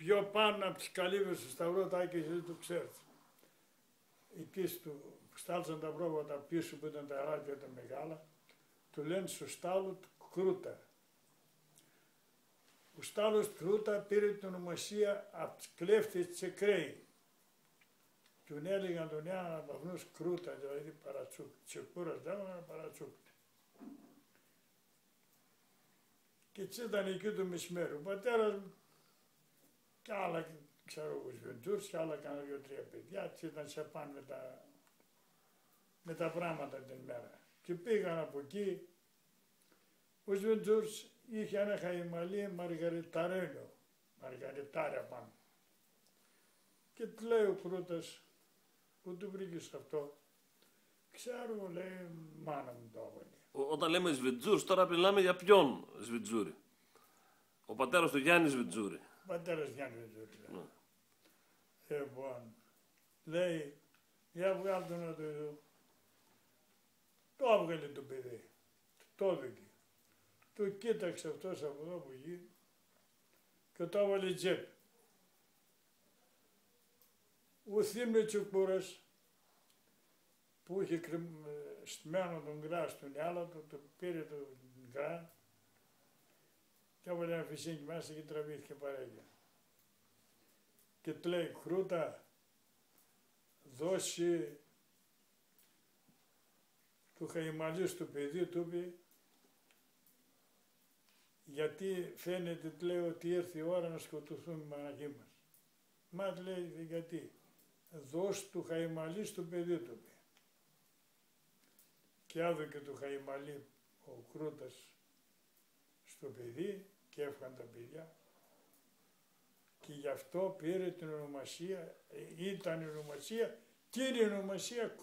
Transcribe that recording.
πιο πάνω από τις καλύβες του Σταυρό Τάκης, δεν το ξέρετε. Εκεί στάλσαν τα πρόβατα πίσω που ήταν τα ράκια τα μεγάλα, του λένε στο στάλο του Κρούτα. Ο στάλος του Κρούτα πήρε την ονομασία από τις κλέφτες της Εκραίη. Τον έλεγαν τον ένα από αυτούς Κρούτα, δηλαδή παρατσούκ. Τσεκούρας δεν ήταν παρατσούκ. Και έτσι ήταν εκεί το μεσημέρι. Ο πατέρας μου και άλλα, ξέρω εγώ, Σβεντζούρς και άλλα κάνα 2-3 παιδιά, έτσι ήταν σε πάνω με τα πράγματα την μέρα. Και πήγαν από εκεί, ο Σβεντζούρς είχε ένα χαϊμαλί μαργαριταρένιο, μαργαριτάρια πάνω. Και του λέει ο Κρούτας, που του βρήκες αυτό, ξέρω, λέει, μάνα μου το έβαλε. Όταν λέμε Σβεντζούρς, τώρα μιλάμε για ποιον Σβεντζούρη? Ο πατέρας του Γιάννη Σβεντζούρη. Ο πατέρας Γιάννη Σβεντζούρη. Λοιπόν, λέει, για βγάλ' το να το δω. Το έβγαλε το παιδί, το έδωκε. Το κοίταξε αυτός από εδώ που γίνει και το έβαλε τσέπη. Ο Θήμιο Τσεκούρας που είχε στημένο τον γκρά στον άλλο του, το πήρε τον γκρά και έβαλε ένα φυσίγγι μέσα και τραβήθηκε παρέγια. Και του λέει, Κρούτα, δώσει του χαϊμαλί στο παιδί, του είπε, γιατί φαίνεται, του λέει, ότι ήρθε η ώρα να σκοτωθούν οι μοναχοί μας. Μα του λέει, γιατί, δώσ' του χαϊμαλί στο παιδί, του είπε. Και άδωκε του χαϊμαλί ο Κρούτας στο παιδί και έφυγαν τα παιδιά. Και γι' αυτό πήρε την ονομασία, ήταν η ονομασία, κύριε ονομασία